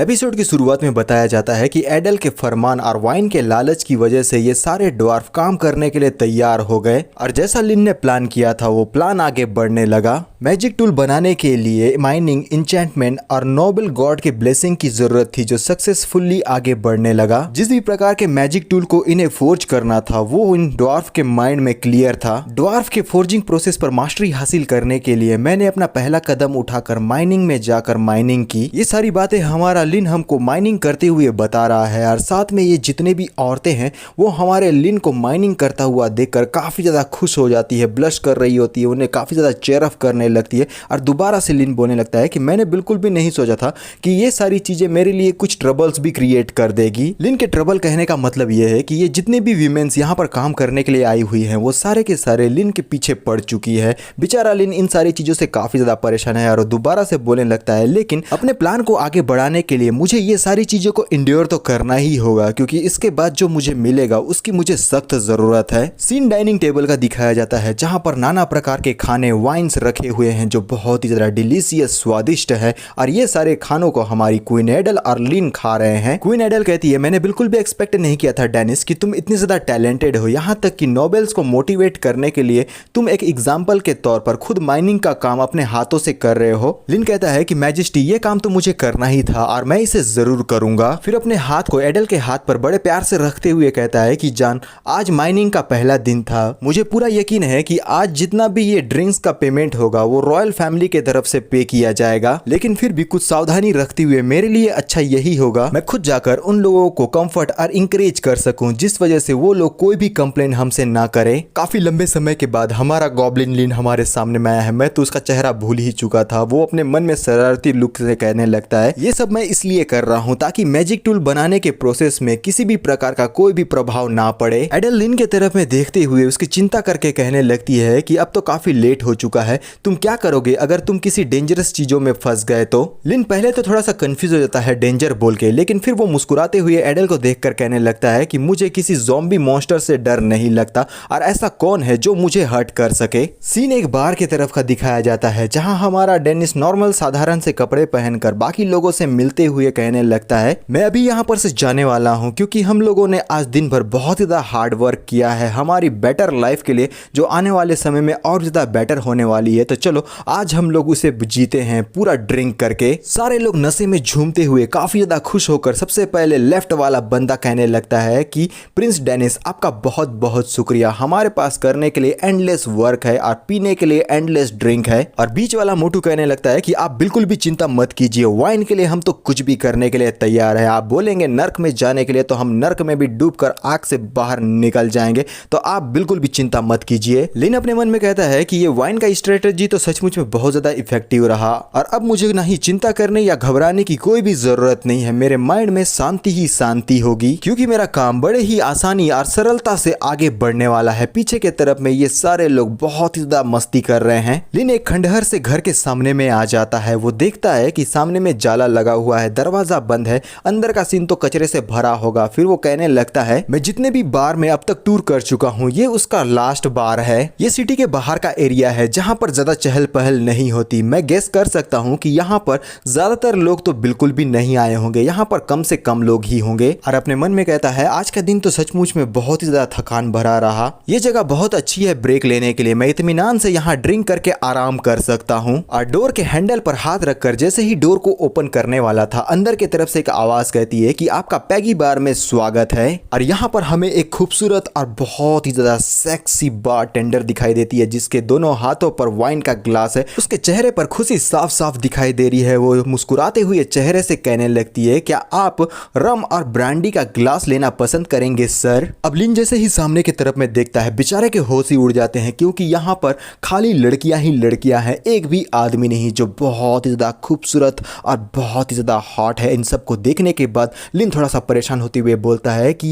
Episode की शुरुआत में बताया जाता है कि एडल के फरमान और वाइन के लालच की वजह से ये सारे ड्वार्फ काम करने के लिए तैयार हो गए और जैसा लिन ने प्लान किया था वो प्लान आगे बढ़ने लगा। मैजिक टूल बनाने के लिए माइनिंग, इंचेंटमेंट और नोबल गॉड के ब्लेसिंग की जरूरत थी जो सक्सेसफुली आगे बढ़ने लगा। जिस भी प्रकार के मैजिक टूल को इन्हें फोर्ज करना था वो इन ड्वार्फ के माइंड में क्लियर था। ड्वार्फ के फोर्जिंग प्रोसेस पर मास्टरी हासिल करने के लिए मैंने अपना पहला कदम उठाकर माइनिंग में जाकर माइनिंग की। ये सारी बातें हमारा लिन हमको माइनिंग करते हुए बता रहा है और साथ में ये जितने भी औरतें हैं वो हमारे लिन को माइनिंग करता हुआ देखकर काफी ज्यादा खुश हो जाती है, ब्लश कर रही होती है, उन्हें काफी ज्यादा चेयर अप करने लगती है और दोबारा से लिन बोलने लगता है कि मैंने बिल्कुल भी नहीं सोचा था कि ये सारी चीजें मेरे लिए कुछ ट्रबल्स भी क्रिएट कर देगी। लिन के ट्रबल कहने का मतलब ये है कि ये जितने भी वीमेंस यहाँ पर काम करने के लिए आई हुई हैं वो सारे के सारे लिन के पीछे पड़ चुकी है। बेचारा लिन इन सारी चीजों से काफी ज्यादा परेशान है और दोबारा से बोलने लगता है लेकिन अपने प्लान को आगे बढ़ाने के लिए मुझे ये सारी चीजों को इंड्योर तो करना ही होगा क्योंकि इसके बाद जो मुझे मिलेगा उसकी मुझे सख्त जरूरत है। सीन डाइनिंग टेबल का दिखाया जाता है जहां पर नाना प्रकार के खाने, वाइन्स रखे हुए हैं जो बहुत ही ज्यादा डिलीशियस, स्वादिष्ट है और ये सारे खानों को हमारी क्वीन एडल और लिन खा रहे हैं। क्वीन एडल कहती है मैंने बिल्कुल भी एक्सपेक्ट नहीं किया था डेनिस कि तुम इतने ज्यादा टैलेंटेड हो, यहाँ तक कि नोबेल्स को मोटिवेट करने के लिए तुम एक एग्जाम्पल के तौर पर खुद माइनिंग का काम अपने हाथों से कर रहे हो। लिन कहता है कि मैजेस्टी ये काम तो मुझे करना ही था और मैं इसे जरूर करूंगा। फिर अपने हाथ को एडल के हाथ पर बड़े प्यार से रखते हुए कहता है कि जान, आज माइनिंग का पहला दिन था, मुझे पूरा यकीन है कि आज जितना भी ये ड्रिंक्स का पेमेंट होगा वो रॉयल फैमिली के तरफ से पे किया जाएगा, लेकिन फिर भी कुछ सावधानी रखते हुए मेरे लिए अच्छा यही होगा मैं खुद जाकर उन लोगों को कंफर्ट और इंकरेज कर सकूं जिस वजह से वो लोग कोई भी कंप्लेन हमसे ना करे। काफी लंबे समय के बाद हमारा गॉब्लिन लिन हमारे सामने में आया है। मैं तो उसका चेहरा भूल ही चुका था। वो अपने मन में शरारती लुक से कहने लगता है ये सब मैं इसलिए कर रहा हूँ ताकि मैजिक टूल बनाने के प्रोसेस में किसी भी प्रकार का कोई भी प्रभाव ना पड़े। एडल लिन के तरफ में देखते हुए उसकी चिंता करके कहने लगती है कि अब तो काफी लेट हो चुका है, तुम क्या करोगे अगर तुम किसी डेंजरस चीजों में फंस गए तो। लिन पहले तो थोड़ा सा कंफ्यूज हो जाता है डेंजर बोल के, लेकिन फिर वो मुस्कुराते हुए एडल को देखकर कहने लगता है कि मुझे किसी ज़ॉम्बी मॉन्स्टर से डर नहीं लगता और ऐसा कौन है जो मुझे हर्ट कर सके। सीन एक बार की तरफ का दिखाया जाता है जहां हमारा डेनिस नॉर्मल साधारण से कपड़े पहनकर बाकी लोगों से मिलते हुए कहने लगता है मैं अभी यहाँ पर से जाने वाला हूँ क्योंकि हम लोगों ने आज दिन भर बहुत ही ज्यादा हार्ड वर्क किया है हमारी बेटर लाइफ के लिए जो आने वाले समय में और ज्यादा बेटर होने वाली है, तो चलो आज हम लोग उसे जीते हैं पूरा ड्रिंक करके। सारे लोग नशे में झूमते हुए काफी ज्यादा खुश होकर सबसे पहले लेफ्ट वाला बंदा कहने लगता है कि प्रिंस डेनिस आपका बहुत बहुत शुक्रिया, हमारे पास करने के लिए एंडलेस वर्क है और पीने के लिए एंडलेस ड्रिंक है। और बीच वाला मोटू कहने लगता है कि आप बिल्कुल भी चिंता मत कीजिए, वाइन के लिए हम तो कुछ भी करने के लिए तैयार है, आप बोलेंगे नर्क में जाने के लिए तो हम नर्क में भी डूबकर आग से बाहर निकल जाएंगे, तो आप बिल्कुल भी चिंता मत कीजिए। लिन अपने मन में कहता है कि ये वाइन का स्ट्रेटेजी तो सचमुच में बहुत ज्यादा इफेक्टिव रहा और अब मुझे ना ही चिंता करने या घबराने की कोई भी जरूरत नहीं है, मेरे माइंड में शांति ही शांति होगी क्योंकि मेरा काम बड़े ही आसानी और सरलता से आगे बढ़ने वाला है। पीछे के तरफ में ये सारे लोग बहुत ही ज्यादा मस्ती कर रहे हैं। लिन एक खंडहर से घर के सामने में आ जाता है। वो देखता है कि सामने में जाला लगा हुआ है, दरवाजा बंद है, अंदर का सीन तो कचरे से भरा होगा। फिर वो कहने लगता है मैं जितने भी बार में अब तक टूर कर चुका हूँ ये उसका लास्ट बार है। ये सिटी के बाहर का एरिया है जहाँ पर ज्यादा चहल पहल नहीं होती। मैं गेस कर सकता हूँ कि यहाँ पर ज्यादातर लोग तो बिल्कुल भी नहीं आए होंगे, यहाँ पर कम से कम लोग ही होंगे। और अपने मन में कहता है आज का दिन तो सचमुच में बहुत ही ज्यादा थकान भरा रहा, ये जगह बहुत अच्छी है ब्रेक लेने के लिए, मैं इत्मीनान से यहाँ ड्रिंक करके आराम कर सकता हूँ। और डोर के हैंडल पर हाथ रखकर जैसे ही डोर को ओपन करने वाला था अंदर की तरफ से एक आवाज कहती है कि आपका पैगी बार में स्वागत है। और यहाँ पर हमें एक खूबसूरत और बहुत ही ज्यादा सेक्सी बार टेंडर दिखाई देती है जिसके दोनों हाथों पर वाइन का ग्लास है। उसके चेहरे पर खुशी साफ साफ दिखाई दे रही है। वो मुस्कुराते हुए चेहरे से कहने लगती है क्या आप रम और ब्रांडी का ग्लास लेना पसंद करेंगे सर। अब लिन जैसे ही सामने की तरफ में देखता है बेचारे के होश ही उड़ जाते हैं क्योंकि यहाँ पर खाली लड़कियां ही लड़कियां हैं, एक भी आदमी नहीं जो बहुत ही ज्यादा खूबसूरत और बहुत ही ज्यादा हॉट है। इन सबको देखने के बाद लिन थोड़ा सा परेशान होते हुए बोलता है कि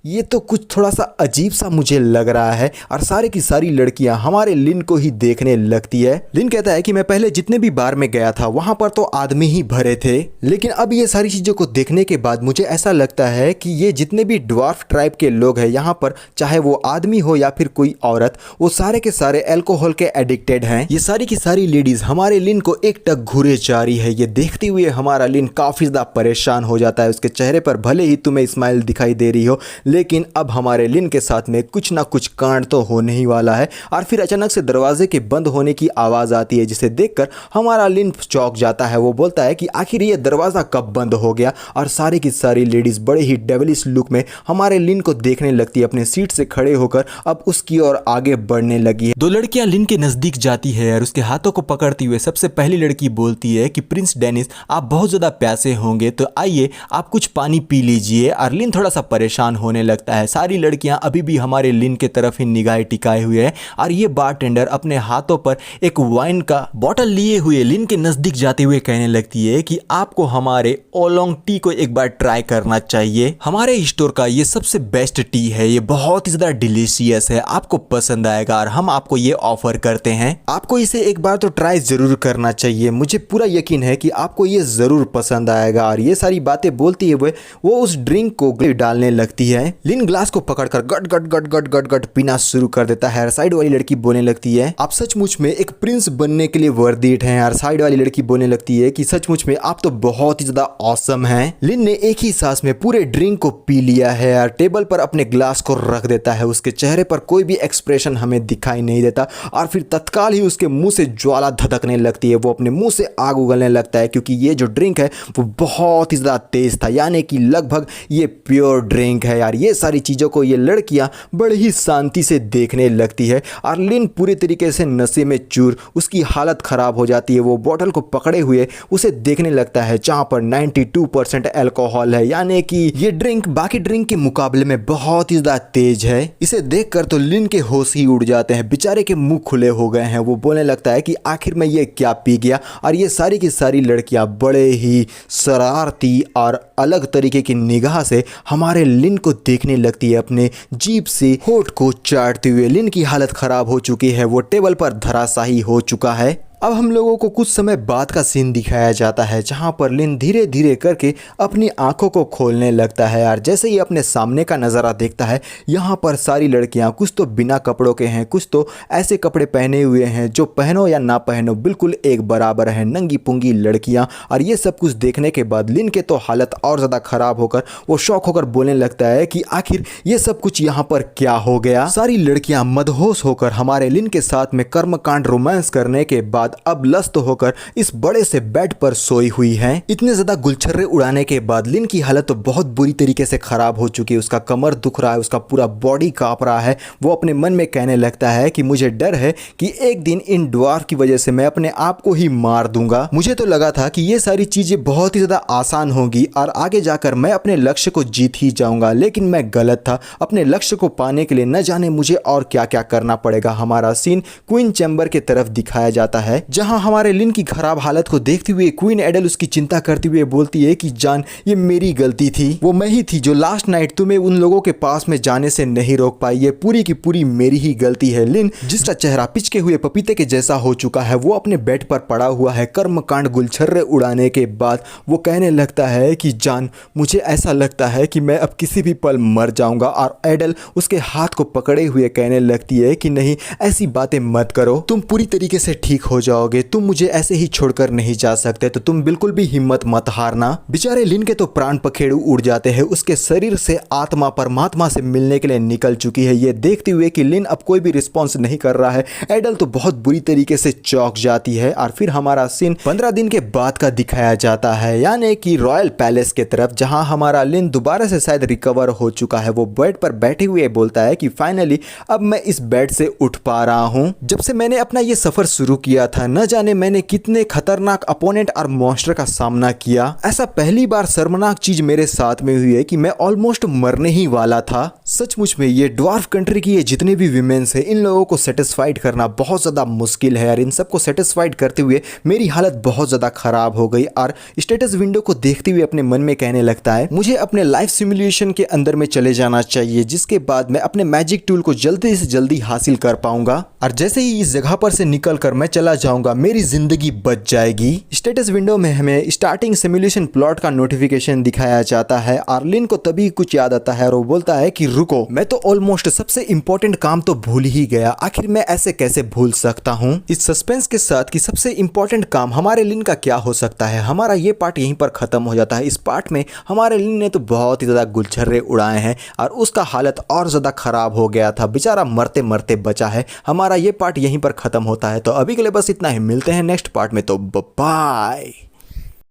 ये तो कुछ थोड़ा सा अजीब सा मुझे लग रहा है और सारी की सारी लड़कियां हमारे लिन को ही देखने लगती है। लिन कहता है कि मैं पहले जितने भी बार में गया था वहां पर तो आदमी ही भरे थे, लेकिन अब ये सारी चीजों को देखने के बाद मुझे ऐसा लगता है कि ये जितने भी ड्वार्फ ट्राइब के लोग हैं यहाँ पर, चाहे वो आदमी हो या फिर कोई औरत, वो सारे के सारे अल्कोहल के एडिक्टेड हैं। ये सारी की सारी लेडीज हमारे लिन को एक टक घूरे जा रही है। ये देखते हुए हमारा लिन काफ़ी ज़्यादा परेशान हो जाता है। उसके चेहरे पर भले ही तुम्हें स्माइल दिखाई दे रही हो, लेकिन अब हमारे लिन के साथ में कुछ ना कुछ कांड तो होने ही वाला है। और फिर अचानक से दरवाजे के बंद होने की आवाज़ आती है, जिसे देखकर हमारा लिन चौंक जाता है। वो बोलता है कि आखिर ये दरवाज़ा कब बंद हो गया। और सारी की सारी लेडीज़ बड़े ही डेविलिश लुक में हमारे लिन को देखने लगती है, अपने सीट से खड़े होकर अब उसकी ओर आगे बढ़ने लगी है। दो लड़कियां लिन के नज़दीक जाती है और उसके हाथों को पकड़ती हुए सबसे पहली लड़की बोलती है कि प्रिंस डेनिस, आप बहुत ज़्यादा प्यासे होंगे, तो आइए आप कुछ पानी पी लीजिए। और लिन थोड़ा सा परेशान होने लगता है। सारी लड़कियां अभी भी हमारे लिन के तरफ ही निगाह टिकाए हुए हैं और ये बारटेंडर अपने हाथों पर एक वाइन का बॉटल लिए हुए लिन के नज़दीक जाते हुए कहने लगती है कि आपको हमारे ओलोंग टी को एक बार ट्राई करना चाहिए। हमारे स्टोर का ये सबसे बेस्ट टी है, ये बहुत ही ज़्यादा डिलीशियस है, आपको पसंद आएगा और हम आपको ये ऑफर करते हैं। आपको इसे एक बार तो ट्राई ज़रूर करना चाहिए, मुझे पूरा यकीन है कि आपको ये ज़रूर पसंद आएगा। और ये सारी बातें बोलती है वो उस ड्रिंक को डालने लगती है। लिन ग्लास को पकड़कर गट गट गट गट गट गट पीना शुरू कर देता है। साइड वाली लड़की बोलने लगती है, आप सचमुच में एक प्रिंस बनने के लिए वर्दिट हैं। और साइड वाली लड़की बोलने लगती है कि सचमुच में आप तो बहुत ही ज़्यादा ऑसम हैं। लिन ने एक ही सांस में पूरे ड्रिंक को पी लिया है और टेबल पर अपने ग्लास को रख देता है। उसके चेहरे पर कोई भी एक्सप्रेशन हमें दिखाई नहीं देता और फिर तत्काल ही उसके मुंह से ज्वाला धधकने लगती है। वो अपने मुंह से आग उगलने लगता है, क्योंकि ये जो ड्रिंक है वो बहुत ही ज़्यादा तेज था, यानी कि लगभग ये प्योर ड्रिंक है यार। ये सारी चीज़ों को ये लड़कियां बड़ी ही शांति से देखने लगती है और लिन पूरी तरीके से नशे में चूर, उसकी हालत ख़राब हो जाती है। वो बोतल को पकड़े हुए उसे देखने लगता है, जहाँ पर 92% अल्कोहल है, यानी कि ये ड्रिंक बाकी ड्रिंक के मुकाबले में बहुत ही ज़्यादा तेज है। इसे देखकर तो लिन के होश ही उड़ जाते हैं, बेचारे के मुंह खुले हो गए हैं। वो बोलने लगता है कि आखिर में ये क्या पी गया। और ये सारी की सारी लड़कियां बड़े ही शरारती और अलग तरीके की निगाह से हमारे लिन को देखने लगती है, अपने जीभ से होठ को चाटते हुए। लिन की हालत खराब हो चुकी है, वो टेबल पर धराशायी हो चुका है। अब हम लोगों को कुछ समय बाद का सीन दिखाया जाता है, जहां पर लिन धीरे धीरे करके अपनी आंखों को खोलने लगता है। और जैसे ही अपने सामने का नज़ारा देखता है, यहां पर सारी लड़कियां कुछ तो बिना कपड़ों के हैं, कुछ तो ऐसे कपड़े पहने हुए हैं जो पहनो या ना पहनो बिल्कुल एक बराबर है, नंगी पुंगी लड़कियां। और ये सब कुछ देखने के बाद लिन के तो हालत और ज़्यादा ख़राब होकर वो शौक होकर बोलने लगता है कि आखिर ये सब कुछ यहाँ पर क्या हो गया। सारी लड़कियाँ मदहोश होकर हमारे लिन के साथ में कर्मकांड रोमांस करने के बाद अब लस्त होकर इस बड़े से बेड पर सोई हुई हैं। इतने ज्यादा गुलछर्रे उड़ाने के बाद लिन की हालत तो बहुत बुरी तरीके से खराब हो चुकी है। उसका कमर दुख रहा है, उसका पूरा बॉडी कांप रहा है। वो अपने मन में कहने लगता है कि मुझे डर है कि एक दिन इन ड्वार्फ की वजह से मैं अपने आप को ही मार दूंगा। मुझे तो लगा था कि ये सारी चीजें बहुत ही ज्यादा आसान होंगी और आगे जाकर मैं अपने लक्ष्य को जीत ही जाऊंगा, लेकिन मैं गलत था। अपने लक्ष्य को पाने के लिए न जाने मुझे और क्या क्या करना पड़ेगा। हमारा सीन क्वीन चैम्बर की तरफ दिखाया जाता है, जहां हमारे लिन की खराब हालत को देखते हुए क्वीन एडल उसकी चिंता करते हुए बोलती है कि जान, ये मेरी गलती थी, वो मैं ही थी जो लास्ट नाइट तुम्हें उन लोगों के पास में जाने से नहीं रोक पाई। ये पूरी की पूरी मेरी ही गलती है। लिन, जिसका चेहरा पिचके हुए पपीते के जैसा हो चुका है, वो अपने बेड पर पड़ा हुआ है। कर्मकांड गुलछर्रे उड़ाने के बाद वो कहने लगता है कि जान, मुझे ऐसा लगता है कि मैं अब किसी भी पल मर जाऊंगा। और एडल उसके हाथ को पकड़े हुए कहने लगती है कि नहीं, ऐसी बातें मत करो, तुम पूरी तरीके से ठीक हो जाओगे, तुम मुझे ऐसे ही छोड़कर नहीं जा सकते, तो तुम बिल्कुल भी हिम्मत मत हारना। बेचारे लिन के तो प्राण पखेरु उड़ जाते हैं। उसके शरीर से आत्मा परमात्मा से मिलने के लिए निकल चुकी है। ये देखते हुए कि लिन अब कोई भी रिस्पॉन्स नहीं कर रहा है, एडल तो बहुत बुरी तरीके से चौंक जाती है। और फिर हमारा सीन 15 दिन के बाद का दिखाया जाता है, यानी कि रॉयल पैलेस के तरफ, जहां हमारा लिन दोबारा से शायद रिकवर हो चुका है। वो बेड पर बैठे हुए बोलता है कि फाइनली अब मैं इस बेड से उठ पा रहा हूं। जब से मैंने अपना ये सफर शुरू किया था, न जाने मैंने कितने खतरनाक अपोनेंट और मॉन्स्टर का सामना किया। ऐसा पहली बार शर्मनाक चीज मेरे साथ में हुई है कि मैं ऑलमोस्ट मरने ही वाला था। सचमुच में ये ड्वार्फ कंट्री की ये जितने भी विमेन्स है, इन लोगों को सेटिस्फाइड करना बहुत ज्यादा मुश्किल है। और इन सबको सेटिस्फाइड करते हुए मेरी हालत बहुत ज्यादा खराब हो गई। और स्टेटस विंडो को देखते हुए अपने मन में कहने लगता है, मुझे अपने लाइफ सिमुलेशन के अंदर में चले जाना चाहिए, जिसके बाद मैं अपने मैजिक टूल को जल्दी से जल्दी हासिल कर पाऊंगा। और जैसे ही इस जगह पर से निकल कर मैं चला जाऊंगा, मेरी जिंदगी बच जाएगी। स्टेटस विंडो में हमें स्टार्टिंग सिमुलेशन प्लॉट का नोटिफिकेशन दिखाया जाता है और लिन को तभी कुछ याद आता है और वो बोलता है कि रुको, मैं तो ऑलमोस्ट सबसे इंपॉर्टेंट काम तो भूल ही गया, आखिर मैं ऐसे कैसे भूल सकता हूँ। इस सस्पेंस के साथ कि सबसे इंपॉर्टेंट काम हमारे लिन का क्या हो सकता है, हमारा ये पार्ट यहीं पर खत्म हो जाता है। इस पार्ट में हमारे लिन ने तो बहुत ही ज्यादा गुलछर्रे उड़ाए हैं और उसका हालत और ज्यादा खराब हो गया था, बेचारा मरते मरते बचा है। हमारा ये पार्ट यहीं पर खत्म होता है। तो अभी के लिए बस इतना ही, मिलते हैं नेक्स्ट पार्ट में, तो बाय।